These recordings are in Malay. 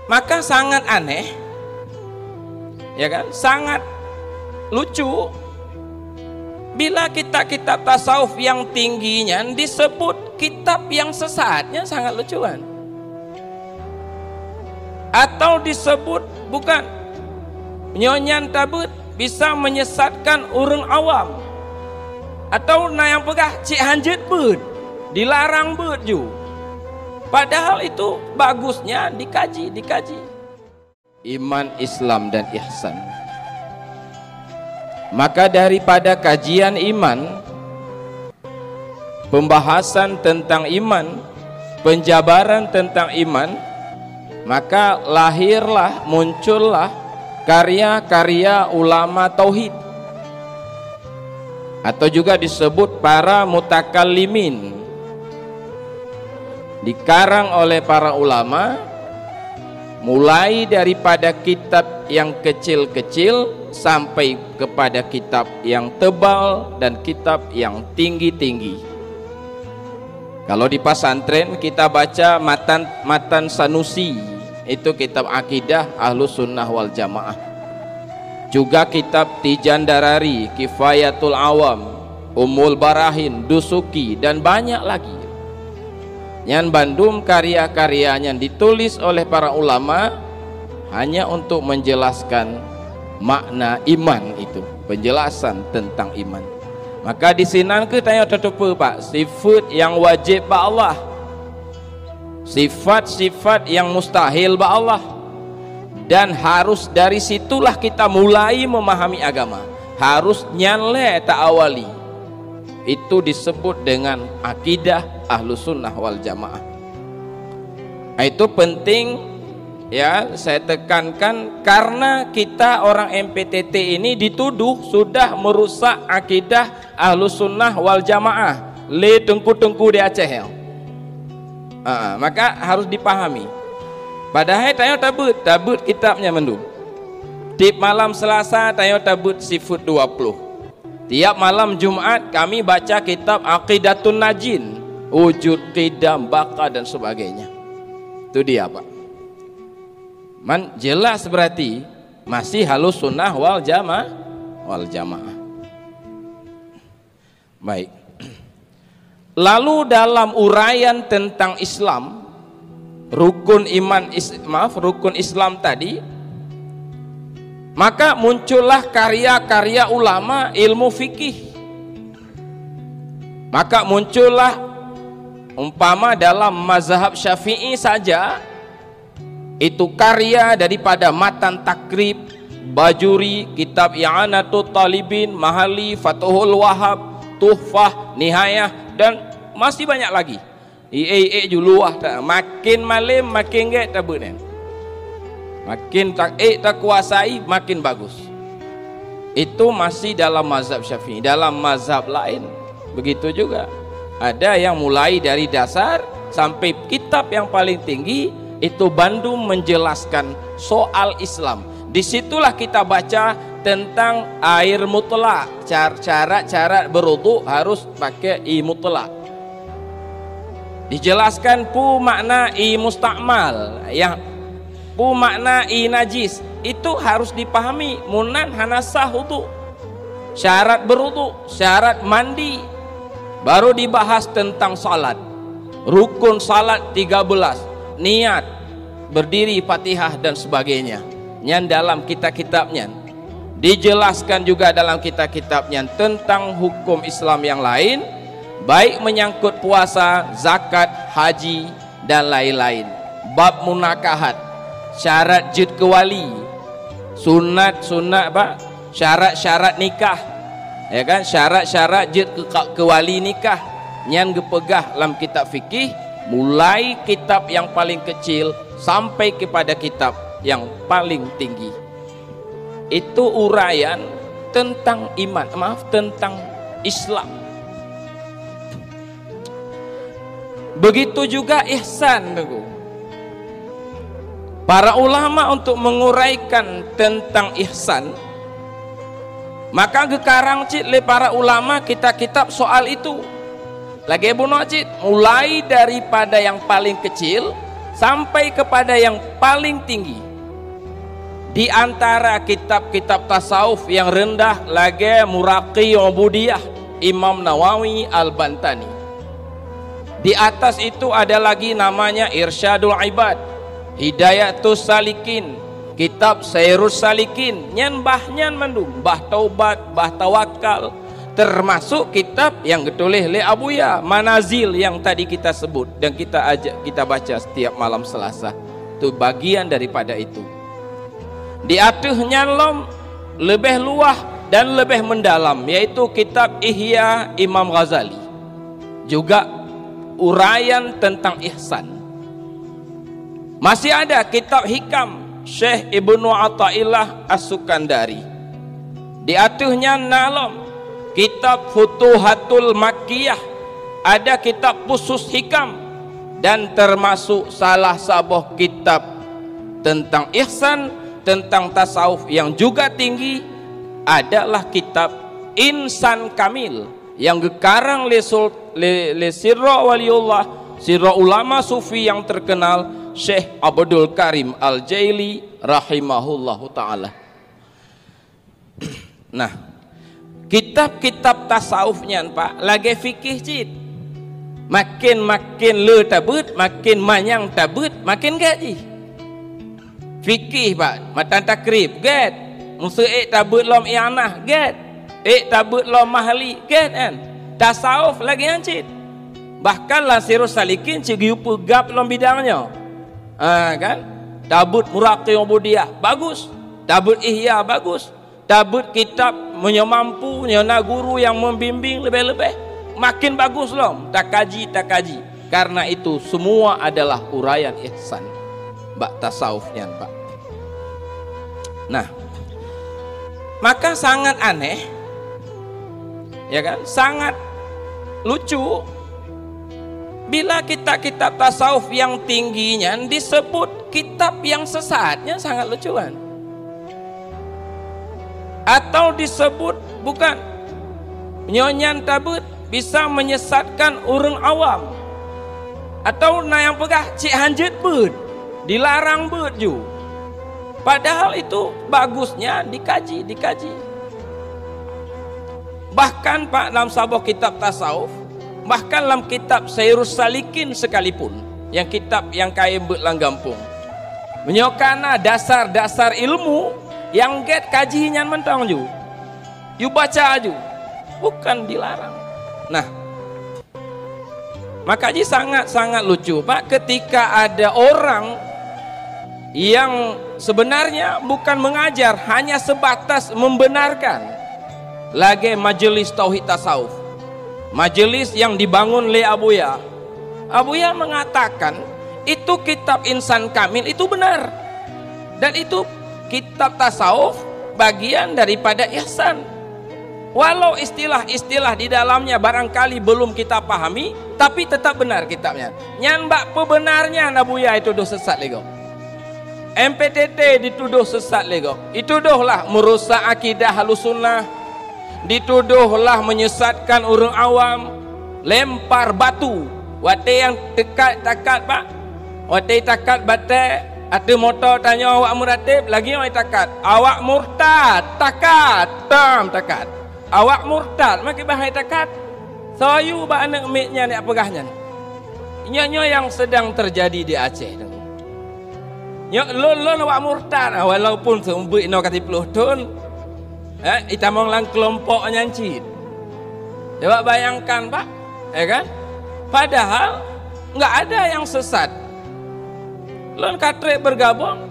Maka sangat aneh, ya kan, sangat lucu bila kitab-kitab tasawuf yang tingginya disebut kitab yang sesatnya, sangat lucuan. Atau disebut bukan nyonyan tabut bisa menyesatkan orang awam, atau yang pegah cik hanjet bud dilarang bud ju. Padahal itu bagusnya dikaji. Iman, Islam dan ihsan. Maka daripada kajian iman, pembahasan tentang iman, penjabaran tentang iman, maka lahirlah, muncullah karya-karya ulama tauhid, atau juga disebut para mutakallimin, dikarang oleh para ulama, mulai daripada kitab yang kecil-kecil sampai kepada kitab yang tebal dan kitab yang tinggi-tinggi. Kalau di pesantren kita baca matan Sanusi, itu kitab akidah Ahlus Sunnah wal Jamaah. Juga kitab Tijan Darari, Kifayatul Awam, Ummul Barahin, Dusuki, dan banyak lagi. Yang Bandung karya-karyanya ditulis oleh para ulama hanya untuk menjelaskan makna iman, itu penjelasan tentang iman. Maka di sini ke tanya tertutup Pak, sifat yang wajib ba Allah, sifat-sifat yang mustahil ba Allah, dan harus dari situlah kita mulai memahami agama. Harus nyanle tak awali. Itu disebut dengan akidah Ahlus Sunnah wal Jamaah. Itu penting ya, saya tekankan, karena kita orang MPTT ini dituduh sudah merusak akidah Ahlus Sunnah wal Jamaah. Le tengku-tengku di Aceh ya. Maka harus dipahami. Padahal tayo tabut kitabnya mendu. Tip malam Selasa tayo tabut sifut 20. Tiap malam Jumat kami baca kitab Aqidatun Najin, wujud, qidam, baqa dan sebagainya. Itu dia Pak. Jelas berarti masih Ahlus Sunnah wal Jamaah. Baik. Lalu dalam uraian tentang Islam, rukun Islam tadi, maka muncullah karya-karya ulama ilmu fikih. Maka muncullah umpama dalam mazhab Syafi'i saja, itu karya daripada Matan Takrib, Bajuri, kitab I'anatul Talibin, Mahali, Fathul Wahab, Tuhfah, Nihayah, dan masih banyak lagi. Juluah makin malam makin gak tabunan. Makin tak kuasai makin bagus. Itu masih dalam mazhab Syafi'i. Dalam mazhab lain begitu juga. Ada yang mulai dari dasar sampai kitab yang paling tinggi, itu Bandung menjelaskan soal Islam. Disitulah kita baca tentang air mutlak, cara berwudu harus pakai mutlak. Dijelaskan makna mustakmal, yang makna najis, itu harus dipahami. Munan hanasah wudu, syarat berwudu, syarat mandi. Baru dibahas tentang salat, rukun salat 13, niat, berdiri, Fatihah dan sebagainya. Yang dalam kitab-kitabnya dijelaskan juga dalam kitab-kitabnya tentang hukum Islam yang lain, baik menyangkut puasa, zakat, haji dan lain-lain. Bab munakahat, syarat jid kewali, sunat Pak, syarat nikah, ya kan, syarat jid kewali nikah, yang gepegah dalam kitab fikih, mulai kitab yang paling kecil sampai kepada kitab yang paling tinggi. Itu uraian tentang iman, tentang Islam. Begitu juga ihsan. Para ulama untuk menguraikan tentang ihsan, maka gekarang cit le para ulama kitab-kitab soal itu. Lagi bunuh cit, mulai daripada yang paling kecil sampai kepada yang paling tinggi. Di antara kitab-kitab tasawuf yang rendah lagi Muraqi Ubudiyah Imam Nawawi Al-Bantani. Di atas itu ada lagi namanya Irsyadul Ibad, Hidayatus Salikin, kitab Sairus Salikin, nyan nyan mandum, bah taubat, bah tawakal, termasuk kitab yang ditulis oleh Abuya, Manazil yang tadi kita sebut dan kita baca setiap malam Selasa. Itu bagian daripada itu. Di atasnya lebih luah dan lebih mendalam, yaitu kitab Ihya Imam Ghazali, juga uraian tentang ihsan. Masih ada kitab Hikam Syekh Ibnu Athaillah As-Sukandari. Di atasnya kitab Futuhatul Makkiyah, ada kitab khusus hikam, dan termasuk salah sebuah kitab tentang ihsan, tentang tasawuf yang juga tinggi adalah kitab Insan Kamil yang gekarang le sirra waliullah, sirra ulama sufi yang terkenal Syekh Abdul Karim Al-Jaili rahimahullahu ta'ala. Nah, kitab-kitab tasawufnya Pak lagi fikih cid, makin le tabut, makin manyang tabut, makin gaji fikih Pak, matan takrib get musuh tabut lom i'anah get tabut lom mahli get kan. Tasawuf lagi cid, bahkan lah Sirus Salikin cigi pegap lom bidangnya kan. Tabut Muraqi Ubudiyah bagus, tabut Ihya bagus, tabut kitab menyamampu nyana guru yang membimbing lebih-lebih makin bagus lom, tak kaji. Karena itu semua adalah uraian ihsan bak tasawufnya Pak. Nah, maka sangat aneh ya kan, sangat lucu bila kitab tasawuf yang tingginya disebut kitab yang sesatnya, sangat lucuan. Atau disebut bukan nyonyan tabut bisa menyesatkan orang awam, atau yang pegah cik hanjit bud dilarang bud ju. Padahal itu bagusnya dikaji. Bahkan Pak dalam sebuah kitab tasawuf, bahkan dalam kitab Sairus Salikin sekalipun, yang kitab yang kaya berlanggampung menyokana dasar-dasar ilmu yang get kajinya mentang ju, you baca ju, bukan dilarang. Nah, makanya sangat lucu Pak ketika ada orang yang sebenarnya bukan mengajar, hanya sebatas membenarkan lagi majelis tauhid tasawuf, majelis yang dibangun oleh Abuya. Abuya mengatakan itu kitab Insan Kamil itu benar, dan itu kitab tasawuf bagian daripada ihsan. Walau istilah-istilah di dalamnya barangkali belum kita pahami, tapi tetap benar kitabnya. Nyanbak pebenarnya Abuya itu dosa sesat lego. MPTT dituduh sesat lego. Dituduhlah merusak akidah Ahlussunnah, dituduhlah menyesatkan orang awam, lempar batu. Wate yang dekat Pak, wate takat bate, ada motor tanya awak muratib, lagi awak takat, awak murtad, takat. Awak murtad, makin bahaya takat. Sayu ba anak miknya ni apagahnya. Nyo yang sedang terjadi di Aceh. Nyo lon awak murtad, walaupun seumbuk no kati puluh tahun. Itamong lang kelompok nyancit. Coba bayangkan Pak, ya kan? Padahal nggak ada yang sesat. Lon katre bergabung,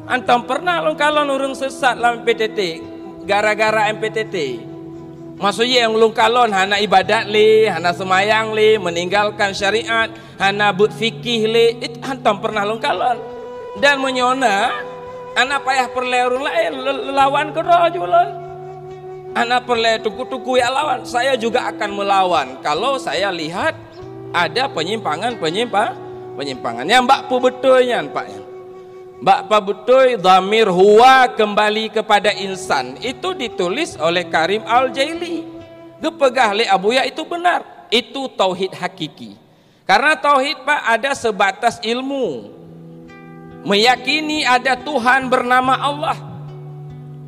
antam pernah lon kalau nurung sesat dalam MPTT, gara-gara MPTT. Maksudnya yang lon kalon hana ibadat li, hana semayang li, meninggalkan syariat, hana but fikih li, itu antam pernah lon kalon. Dan menyona, anak payah perle orang lain lawan keroju lon. Anak perle tuku-tuku ya lawan. Saya juga akan melawan kalau saya lihat ada penyimpangan. Yang mbak pu betulnya Pak. Mbak pa betul dhamir huwa kembali kepada insan itu ditulis oleh Karim Al-Jaili. Gepegah le Abuya itu benar. Itu tauhid hakiki. Karena tauhid Pak ada sebatas ilmu, meyakini ada Tuhan bernama Allah,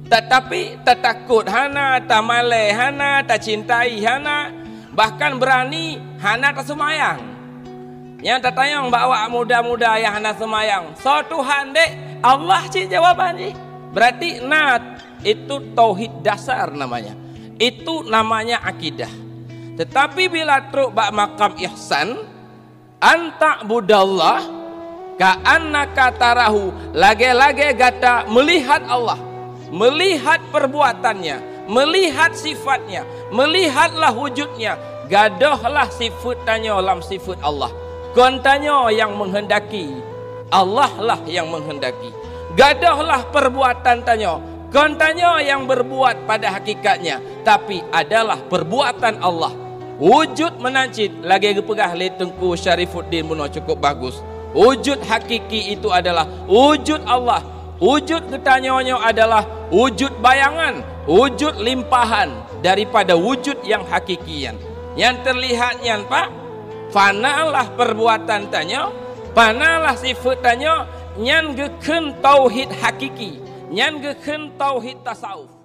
tetapi tak takut hana, tak malai hana, tak cintai hana, bahkan berani hana tak semayang. Yang tak tanya bawa muda-muda yang hana semayang, so Tuhan dek Allah cik jawaban cik. Berarti itu tauhid dasar namanya, itu namanya akidah. Tetapi bila truk bak makam ihsan, anta budallah ka'annaka tarahu, lage-lage gata melihat Allah, melihat perbuatannya, melihat sifatnya, melihatlah wujudnya, gadohlah sifat tanya dalam sifat Allah. Kontanya yang menghendaki, Allah lah yang menghendaki. Gadohlah perbuatan tanya, kontanya yang berbuat pada hakikatnya, tapi adalah perbuatan Allah. Wujud menancit lagi pegah le Tengku Syarifuddin Muno cukup bagus. Wujud hakiki itu adalah wujud Allah. Wujud ketanyanya adalah wujud bayangan, wujud limpahan daripada wujud yang hakikian. Yang terlihatnya Pak, fanalah perbuatan tanya, fanalah sifat tanya, nyan geken tauhid hakiki, nyan geken tauhid tasawuf.